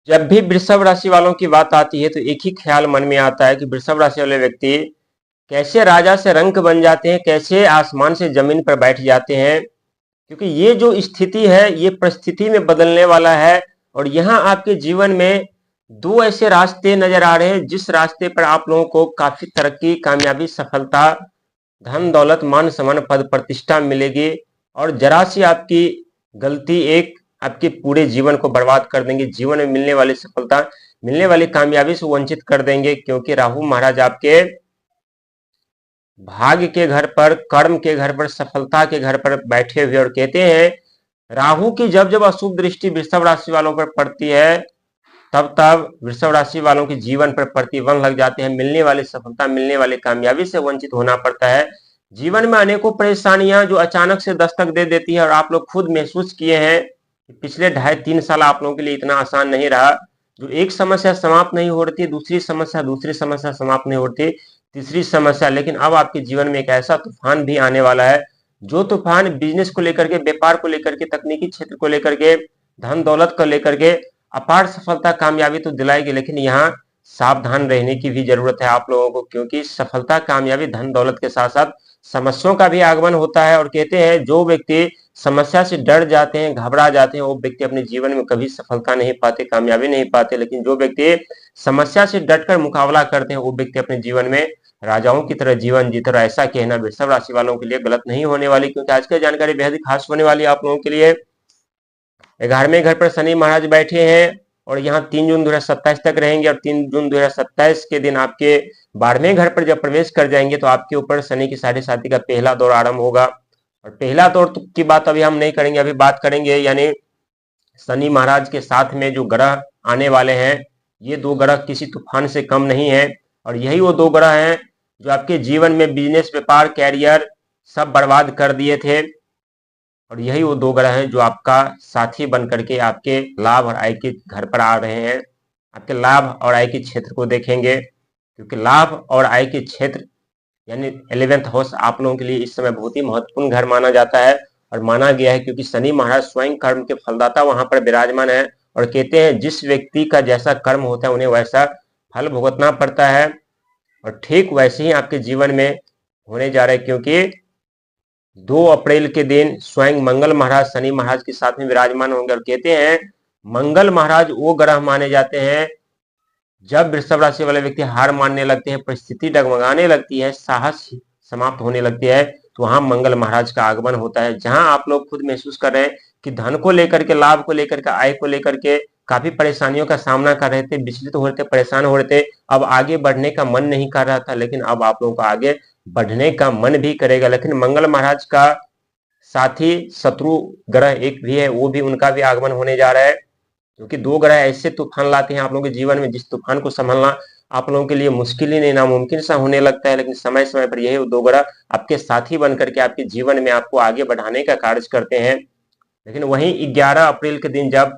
जब भी वृषभ राशि वालों की बात आती है तो एक ही ख्याल मन में आता है कि वृषभ राशि वाले व्यक्ति कैसे राजा से रंक बन जाते हैं, कैसे आसमान से जमीन पर बैठ जाते हैं। क्योंकि ये जो स्थिति है ये परिस्थिति में बदलने वाला है। और यहाँ आपके जीवन में दो ऐसे रास्ते नजर आ रहे हैं जिस रास्ते पर आप लोगों को काफी तरक्की, कामयाबी, सफलता, धन दौलत, मान सम्मान, पद प्रतिष्ठा मिलेगी। और जरा सी आपकी गलती एक आपके पूरे जीवन को बर्बाद कर देंगे, जीवन में मिलने वाली सफलता, मिलने वाली कामयाबी से वंचित कर देंगे। क्योंकि राहु महाराज आपके भाग्य के घर पर, कर्म के घर पर, सफलता के घर पर बैठे हुए। और कहते हैं राहु की जब जब अशुभ दृष्टि वृषभ राशि वालों पर पड़ती है तब तब वृषभ राशि वालों के जीवन पर प्रतिबंध लग जाते हैं, मिलने वाली सफलता, मिलने वाली कामयाबी से वंचित होना पड़ता है। जीवन में अनेकों परेशानियां जो अचानक से दस्तक दे देती है। और आप लोग खुद महसूस किए हैं कि पिछले 2.5-3 साल आप लोगों के लिए इतना आसान नहीं रहा। जो एक समस्या समाप्त नहीं हो रही, दूसरी समस्या समाप्त नहीं होती, तीसरी समस्या। लेकिन अब आपके जीवन में एक ऐसा तूफान भी आने वाला है जो तूफान बिजनेस को लेकर के, व्यापार को लेकर के, तकनीकी क्षेत्र को लेकर के, धन दौलत को लेकर के अपार सफलता, कामयाबी तो दिलाएगी। लेकिन यहाँ सावधान रहने की भी जरूरत है आप लोगों को। क्योंकि सफलता, कामयाबी, धन दौलत के साथ साथ समस्याओं का भी आगमन होता है। और कहते हैं जो व्यक्ति समस्या से डर जाते हैं, घबरा जाते हैं, वो व्यक्ति अपने जीवन में कभी सफलता नहीं पाते, कामयाबी नहीं पाते। लेकिन जो व्यक्ति समस्या से डटकर मुकाबला करते हैं वो व्यक्ति अपने जीवन में राजाओं की तरह जीवन जीते। और ऐसा कहना वृषभ राशि वालों के लिए गलत नहीं होने वाली, क्योंकि आज की जानकारी बेहद ही खास होने वाली है आप लोगों के लिए। 11वें घर पर शनि महाराज बैठे हैं और यहाँ 3 जून 2027 तक रहेंगे। और 3 जून 2027 के दिन आपके 12वें घर पर जब प्रवेश कर जाएंगे तो आपके ऊपर शनि की 7.5 का पहला दौर आरंभ होगा। और पहला दौर की बात अभी हम नहीं करेंगे, अभी बात करेंगे यानी शनि महाराज के साथ में जो ग्रह आने वाले हैं, ये 2 ग्रह किसी तूफान से कम नहीं है। और यही वो 2 ग्रह हैं जो आपके जीवन में बिजनेस, व्यापार, कैरियर सब बर्बाद कर दिए थे। और यही वो 2 ग्रह हैं जो आपका साथी बन करके आपके लाभ और आय के घर पर आ रहे हैं। आपके लाभ और आय के क्षेत्र को देखेंगे, क्योंकि लाभ और आय के क्षेत्र यानी 11th हाउस आप लोगों के लिए इस समय बहुत ही महत्वपूर्ण घर माना जाता है। और माना गया है क्योंकि शनि महाराज स्वयं कर्म के फलदाता वहां पर विराजमान है। और कहते हैं जिस व्यक्ति का जैसा कर्म होता है उन्हें वैसा फल भुगतना पड़ता है। और ठीक वैसे ही आपके जीवन में होने जा रहा है, क्योंकि 2 अप्रैल के दिन स्वयं मंगल महाराज शनि महाराज के साथ में विराजमान होंगे। और कहते हैं मंगल महाराज वो ग्रह माने जाते हैं जब वृषभ राशि वाले व्यक्ति हार मानने लगते हैं, परिस्थिति डगमगाने लगती है, साहस समाप्त होने लगती है, तो वहां मंगल महाराज का आगमन होता है। जहां आप लोग खुद महसूस कर रहे हैं कि धन को लेकर के, लाभ को लेकर के, आय को लेकर के काफी परेशानियों का सामना कर रहे थे, विचलित हो रहे थे, परेशान हो रहे थे, अब आगे बढ़ने का मन नहीं कर रहा था। लेकिन अब आप लोगों को आगे बढ़ने का मन भी करेगा। लेकिन मंगल महाराज का साथ ही शत्रु ग्रह एक भी है, वो भी, उनका भी आगमन होने जा रहा है। क्योंकि 2 ग्रह ऐसे तूफान लाते हैं आप लोगों के जीवन में जिस तूफान को संभालना आप लोगों के लिए मुश्किल ही नहीं, नामुमकिन सा होने लगता है। लेकिन समय समय पर यही 2 ग्रह आपके साथी बन करके आपके जीवन में आपको आगे बढ़ाने का कार्य करते हैं। लेकिन वहीं 11 अप्रैल के दिन जब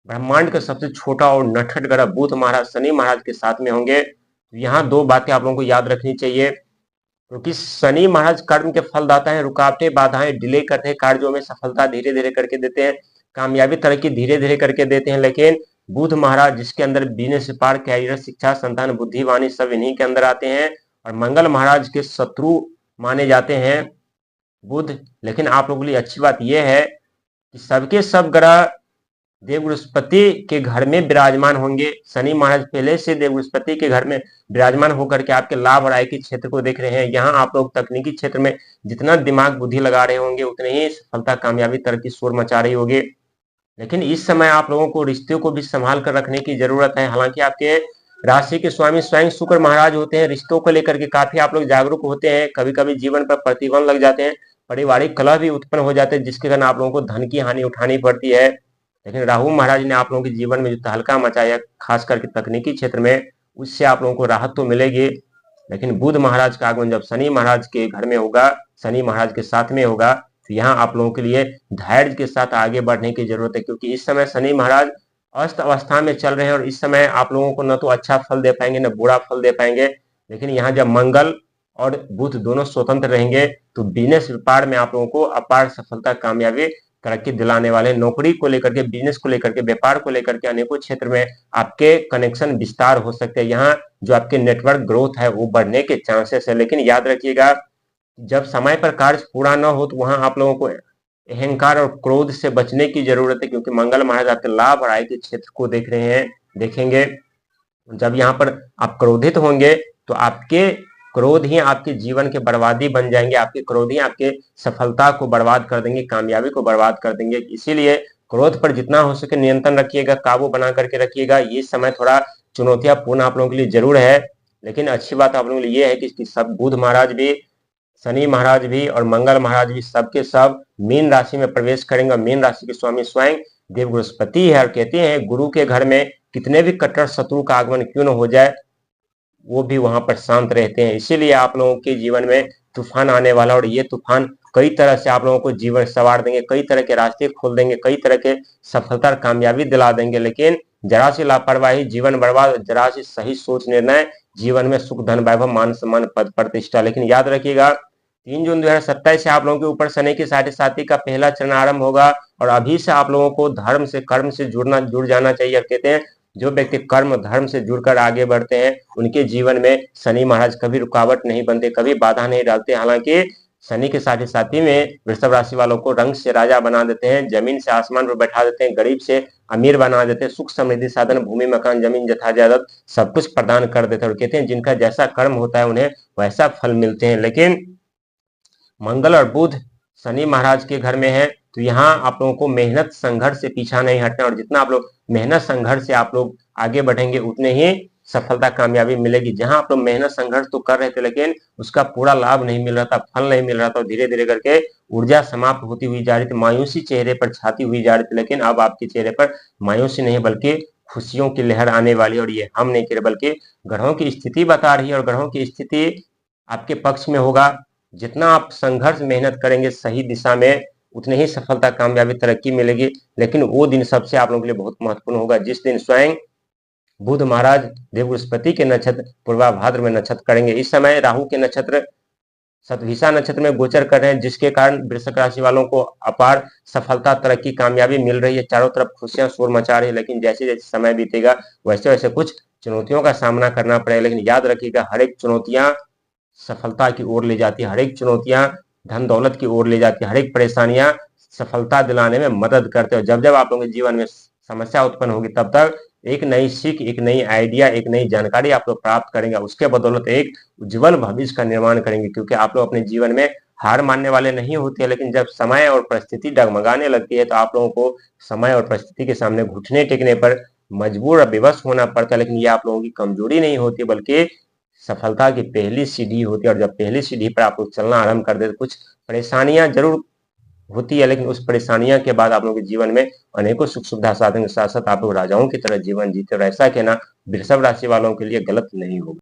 ब्रह्मांड का सबसे छोटा और नटखट ग्रह बुध महाराज शनि महाराज के साथ में होंगे, तो यहाँ 2 बातें आप लोगों को याद रखनी चाहिए। क्योंकि शनि महाराज कर्म के फलदाता है, रुकावटें, बाधाएं, डिले करते हैं, कार्यों में सफलता धीरे धीरे करके देते हैं, कामयाबी, तरक्की धीरे धीरे करके देते हैं। लेकिन बुध महाराज जिसके अंदर बिजनेस, व्यापार, कैरियर, शिक्षा, संतान, बुद्धि, वाणी सब इन्हीं के अंदर आते हैं। और मंगल महाराज के शत्रु माने जाते हैं बुध। लेकिन आप लोगों के लिए अच्छी बात यह है कि सबके सब ग्रह देव बृहस्पति के घर में विराजमान होंगे। शनि महाराज पहले से देव बृहस्पति के घर में विराजमान होकर के आपके लाभ और आय के क्षेत्र को देख रहे हैं। यहाँ आप लोग तकनीकी क्षेत्र में जितना दिमाग बुद्धि लगा रहे होंगे उतनी ही सफलता, कामयाबी, तरक्की शोर मचा रही होगी। लेकिन इस समय आप लोगों को रिश्तों को भी संभाल कर रखने की जरूरत है। हालांकि आपके राशि के स्वामी स्वयं शुक्र महाराज होते हैं, रिश्तों को लेकर के काफी आप लोग जागरूक होते हैं। कभी कभी जीवन पर प्रतिबंध लग जाते हैं, पारिवारिक कलह भी उत्पन्न हो जाते हैं, जिसके कारण आप लोगों को धन की हानि उठानी पड़ती है। लेकिन राहु महाराज ने आप लोगों के जीवन में जो तहलका मचाया, खास करके तकनीकी क्षेत्र में, उससे आप लोगों को राहत तो मिलेगी। लेकिन बुध महाराज का आगमन जब शनि महाराज के घर में होगा, शनि महाराज के साथ में होगा, तो यहाँ आप लोगों के लिए धैर्य के साथ आगे बढ़ने की जरूरत है। क्योंकि इस समय शनि महाराज अस्त अवस्था में चल रहे हैं और इस समय आप लोगों को न तो अच्छा फल दे पाएंगे न बुरा फल दे पाएंगे। लेकिन यहाँ जब मंगल और बुध दोनों स्वतंत्र रहेंगे तो बिजनेस, व्यापार में आप लोगों को अपार सफलता, कामयाबी, तरक्की दिलाने वाले, नौकरी को लेकर के, बिजनेस को लेकर के, व्यापार को लेकर के अनेकों क्षेत्र में आपके कनेक्शन विस्तार हो सकते हैं। यहाँ जो आपके नेटवर्क ग्रोथ है वो बढ़ने के चांसेस है। लेकिन याद रखिएगा, जब समय पर कार्य पूरा न हो तो वहां आप लोगों को अहंकार और क्रोध से बचने की जरूरत है, क्योंकि मंगल महाराज आपके लाभ और आय के क्षेत्र को देख रहे हैं, देखेंगे। जब यहाँ पर आप क्रोधित होंगे तो आपके क्रोध ही आपके जीवन के बर्बादी बन जाएंगे, आपके क्रोध ही आपके सफलता को बर्बाद कर देंगे, कामयाबी को बर्बाद कर देंगे। इसीलिए क्रोध पर जितना हो सके नियंत्रण रखिएगा, काबू बना करके रखिएगा। ये समय थोड़ा चुनौतियापूर्ण आप लोगों के लिए जरूर है, लेकिन अच्छी बात आप लोगों के लिए ये है कि सब बुध महाराज भी, शनि महाराज भी और मंगल महाराज भी सबके सब मीन राशि में प्रवेश करेंगे। और मीन राशि के स्वामी स्वयं देव बृहस्पति है, और कहते हैं गुरु के घर में कितने भी कट्टर शत्रु का आगमन क्यों न हो जाए, वो भी वहां पर शांत रहते हैं। इसीलिए आप लोगों के जीवन में तूफान आने वाला, और ये तूफान कई तरह से आप लोगों को जीवन संवार देंगे, कई तरह के रास्ते खोल देंगे, कई तरह के सफलता और कामयाबी दिला देंगे। लेकिन जरा सी लापरवाही जीवन बर्बाद, जरा सी सही सोच निर्णय जीवन में सुख धन वैभव मान सम्मान पद प्रतिष्ठा। लेकिन याद रखिएगा, 3 जून 2027 से आप लोगों के ऊपर शनि की साढ़े साथी का पहला चरण आरंभ होगा, और अभी से आप लोगों को धर्म से, कर्म से जुड़ जाना चाहिए। और कहते हैं जो व्यक्ति कर्म धर्म से जुड़कर आगे बढ़ते हैं उनके जीवन में शनि महाराज कभी रुकावट नहीं बनते, कभी बाधा नहीं डालते। हालांकि शनि के साढ़े साथी में वृषभ राशि वालों को रंग से राजा बना देते हैं, जमीन से आसमान पर बैठा देते हैं, गरीब से अमीर बना देते हैं, सुख समृद्धि साधन भूमि मकान जमीन यथाजात सब कुछ प्रदान कर देते हैं। और कहते हैं जिनका जैसा कर्म होता है उन्हें वैसा फल मिलते हैं। लेकिन मंगल और बुध शनि महाराज के घर में है, तो यहाँ आप लोगों को मेहनत संघर्ष से पीछा नहीं हटना, और जितना आप लोग मेहनत संघर्ष से आप लोग आगे बढ़ेंगे उतने ही सफलता कामयाबी मिलेगी। जहां आप लोग मेहनत संघर्ष तो कर रहे थे लेकिन उसका पूरा लाभ नहीं मिल रहा था, फल नहीं मिल रहा था, धीरे धीरे करके ऊर्जा समाप्त होती हुई जा रही थी, मायूसी चेहरे पर छाती हुई जा रही थी। लेकिन अब आपके चेहरे पर मायूसी नहीं बल्कि खुशियों की लहर आने वाली है। और ये हम नहीं कह रहे बल्कि ग्रहों की स्थिति बता रही है, और ग्रहों की स्थिति आपके पक्ष में होगा। जितना आप संघर्ष मेहनत करेंगे सही दिशा में उतनी ही सफलता कामयाबी तरक्की मिलेगी। लेकिन वो दिन सबसे आप लोगों के लिए बहुत महत्वपूर्ण होगा जिस दिन स्वयं बुध महाराज देव बृहस्पति के नक्षत्र पूर्वा भाद्र में नक्षत्र करेंगे। इस समय राहु के नक्षत्र शतभिषा नक्षत्र में गोचर कर रहे हैं, जिसके कारण वृश्चिक राशि वालों को अपार सफलता तरक्की कामयाबी मिल रही है, चारों तरफ खुशियां शोर मचा रही है। लेकिन जैसे जैसे समय बीतेगा वैसे वैसे कुछ चुनौतियों का सामना करना पड़ेगा। लेकिन याद रखिएगा, हर एक चुनौतियां सफलता की ओर ले जाती है, हर एक चुनौतियां धन दौलत की ओर ले जाती है, हर एक परेशानियां सफलता दिलाने में मदद करते हो। जब जब आप लोगों के जीवन में समस्या उत्पन्न होगी तब तक एक नई सीख, एक नई आइडिया, एक नई जानकारी आप लोग प्राप्त करेंगे, उसके बदौलत एक उज्जवल भविष्य का निर्माण करेंगे। क्योंकि आप लोग अपने जीवन में हार मानने वाले नहीं होते, लेकिन जब समय और परिस्थिति डगमगाने लगती है तो आप लोगों को समय और परिस्थिति के सामने घुटने टेकने पर मजबूर और विवश होना पड़ता है। लेकिन ये आप लोगों की कमजोरी नहीं होती बल्कि सफलता की पहली सीढ़ी होती है। और जब पहली सीढ़ी पर आप लोग चलना आरंभ कर देते, कुछ परेशानियां जरूर होती है, लेकिन उस परेशानियों के बाद आप लोगों के जीवन में अनेकों सुख सुविधा साधन के साथ साथ आप लोग राजाओं की तरह जीवन जीते। और ऐसा कहना वृषभ राशि वालों के लिए गलत नहीं होगा।